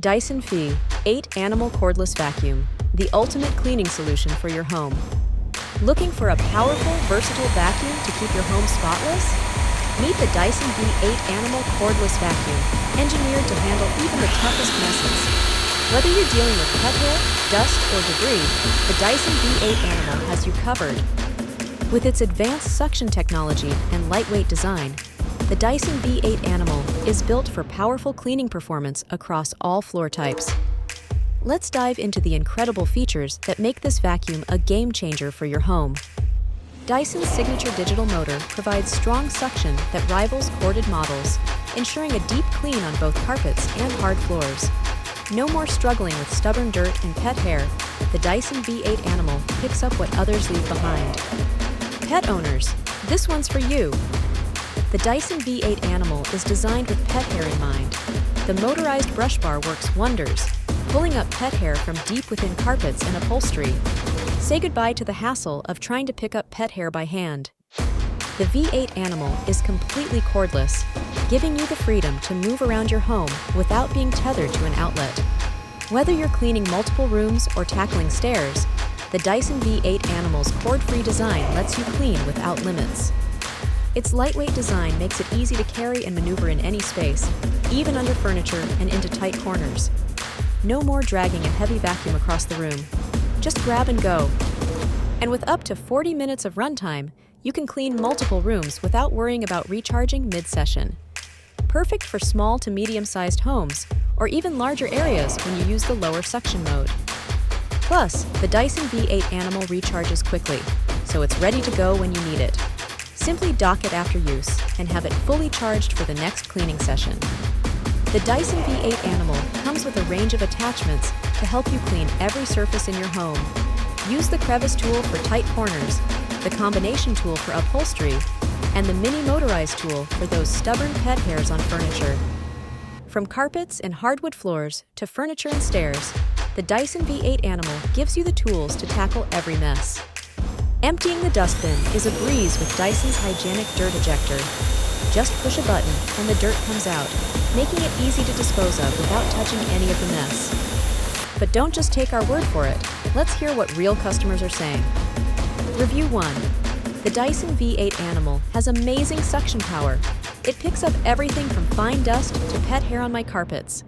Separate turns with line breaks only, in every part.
Dyson Fee 8 Animal Cordless Vacuum, the ultimate cleaning solution for your home. Looking for a powerful, versatile vacuum to keep your home spotless? Meet the Dyson V8 Animal Cordless Vacuum, engineered to handle even the toughest messes. Whether you're dealing with pet hair, dust, or debris, the Dyson V8 Animal has you covered. With its advanced suction technology and lightweight design, the Dyson V8 Animal is built for powerful cleaning performance across all floor types. Let's dive into the incredible features that make this vacuum a game changer for your home. Dyson's signature digital motor provides strong suction that rivals corded models, ensuring a deep clean on both carpets and hard floors. No more struggling with stubborn dirt and pet hair. The Dyson V8 Animal picks up what others leave behind. Pet owners, this one's for you. The Dyson V8 Animal is designed with pet hair in mind. The motorized brush bar works wonders, pulling up pet hair from deep within carpets and upholstery. Say goodbye to the hassle of trying to pick up pet hair by hand. The V8 Animal is completely cordless, giving you the freedom to move around your home without being tethered to an outlet. Whether you're cleaning multiple rooms or tackling stairs, the Dyson V8 Animal's cord-free design lets you clean without limits. Its lightweight design makes it easy to carry and maneuver in any space, even under furniture and into tight corners. No more dragging a heavy vacuum across the room. Just grab and go. And with up to 40 minutes of runtime, you can clean multiple rooms without worrying about recharging mid-session. Perfect for small to medium-sized homes, or even larger areas when you use the lower suction mode. Plus, the Dyson V8 Animal recharges quickly, so it's ready to go when you need it. Simply dock it after use and have it fully charged for the next cleaning session. The Dyson V8 Animal comes with a range of attachments to help you clean every surface in your home. Use the crevice tool for tight corners, the combination tool for upholstery, and the mini motorized tool for those stubborn pet hairs on furniture. From carpets and hardwood floors to furniture and stairs, the Dyson V8 Animal gives you the tools to tackle every mess. Emptying the dustbin is a breeze with Dyson's hygienic dirt ejector. Just push a button and the dirt comes out, making it easy to dispose of without touching any of the mess. But don't just take our word for it. Let's hear what real customers are saying. Review 1. The Dyson V8 Animal has amazing suction power. It picks up everything from fine dust to pet hair on my carpets.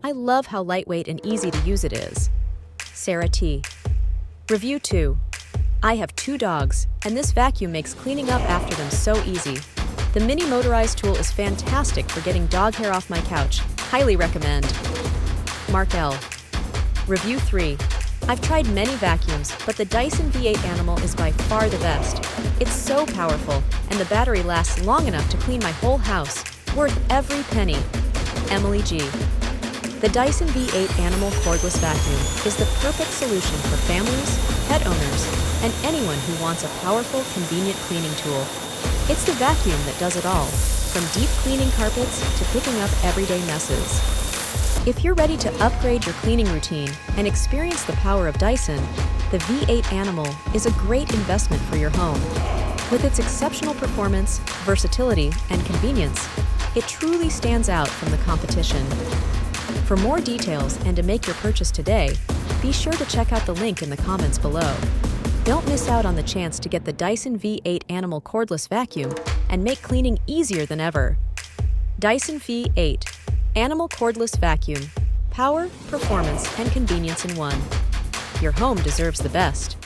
I love how lightweight and easy to use it is. Sarah T. Review 2. I have 2 dogs, and this vacuum makes cleaning up after them so easy. The mini motorized tool is fantastic for getting dog hair off my couch. Highly recommend. Mark L. Review 3. I've tried many vacuums, but the Dyson V8 Animal is by far the best. It's so powerful, and the battery lasts long enough to clean my whole house. Worth every penny. Emily G. The Dyson V8 Animal Cordless Vacuum is the perfect solution for families, pet owners, and anyone who wants a powerful, convenient cleaning tool. It's the vacuum that does it all, from deep cleaning carpets to picking up everyday messes. If you're ready to upgrade your cleaning routine and experience the power of Dyson, the V8 Animal is a great investment for your home. With its exceptional performance, versatility, and convenience, it truly stands out from the competition. For more details and to make your purchase today, be sure to check out the link in the comments below. Don't miss out on the chance to get the Dyson V8 Animal Cordless Vacuum and make cleaning easier than ever. Dyson V8 Animal Cordless Vacuum. Power, performance, and convenience in one. Your home deserves the best.